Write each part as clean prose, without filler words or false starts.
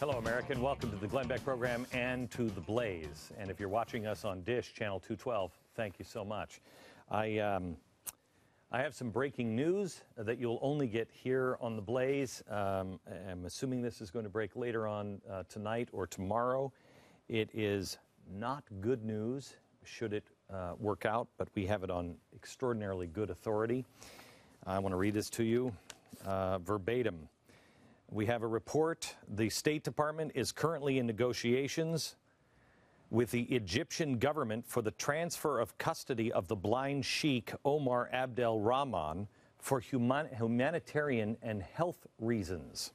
Hello, America, and welcome to the Glenn Beck program and to The Blaze. And if you're watching us on Dish, Channel 212, thank you so much. I have some breaking news that you'll only get here on The Blaze. I'm assuming this is going to break later on tonight or tomorrow. It is not good news, should it work out, but we have it on extraordinarily good authority. I want to read this to you verbatim. We have a report. The State Department is currently in negotiations with the Egyptian government for the transfer of custody of the blind Sheikh Omar Abdel Rahman for humanitarian and health reasons.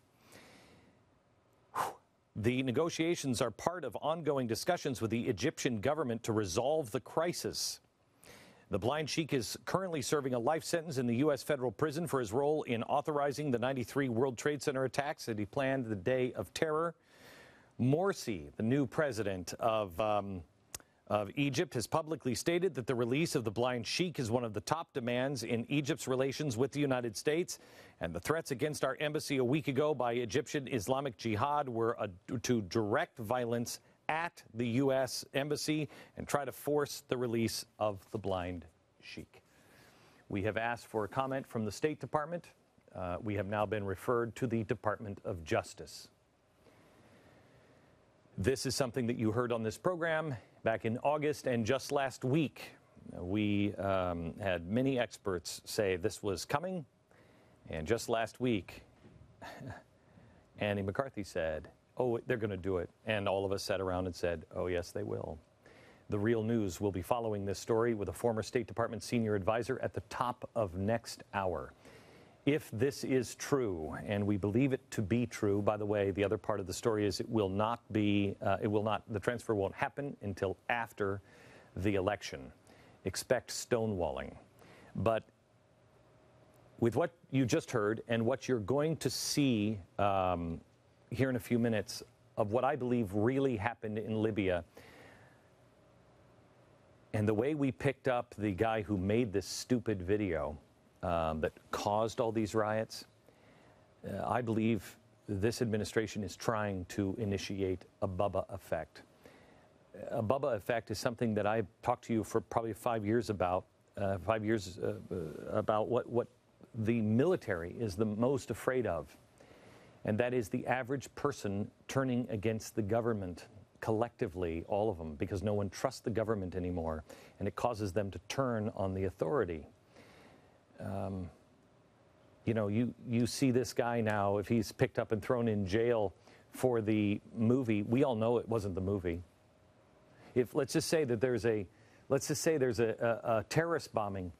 The negotiations are part of ongoing discussions with the Egyptian government to resolve the crisis. The blind Sheikh is currently serving a life sentence in the U.S. federal prison for his role in authorizing the 93 World Trade Center attacks that he planned the day of terror. Morsi, the new president of Egypt, has publicly stated that the release of the blind Sheikh is one of the top demands in Egypt's relations with the United States. And the threats against our embassy a week ago by Egyptian Islamic Jihad were to direct violence at the U.S. embassy and try to force the release of the blind Sheikh. We have asked for a comment from the State Department. We have now been referred to the Department of Justice. This is something that you heard on this program back in August, and just last week we had many experts say this was coming, and just last week Andy McCarthy said, oh, they're going to do it. And all of us sat around and said, oh, yes, they will. The Real News will be following this story with a former State Department senior advisor at the top of next hour. If this is true, and we believe it to be true, by the way, the other part of the story is the transfer won't happen until after the election. Expect stonewalling. But with what you just heard and what you're going to see here in a few minutes of what I believe really happened in Libya, and the way we picked up the guy who made this stupid video that caused all these riots, I believe this administration is trying to initiate a Bubba effect. A Bubba effect is something that I've talked to you for probably 5 years about, about what the military is the most afraid of. And that is the average person turning against the government collectively, all of them, because no one trusts the government anymore, and it causes them to turn on the authority. You know, you see this guy now, if he's picked up and thrown in jail for the movie, we all know it wasn't the movie. If let's just say there's a terrorist bombing.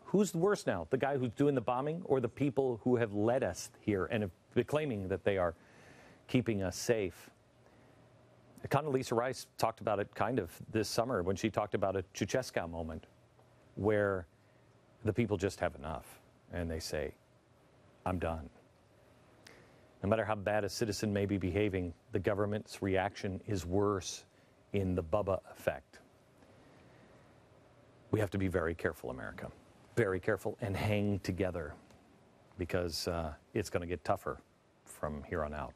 Who's worse now, the guy who's doing the bombing or the people who have led us here and have been claiming that they are keeping us safe? Condoleezza Rice talked about it kind of this summer when she talked about a Ceausescu moment where the people just have enough and they say, I'm done. No matter how bad a citizen may be behaving, the government's reaction is worse in the Bubba effect. We have to be very careful, America. Very careful and hang together because it's going to get tougher from here on out.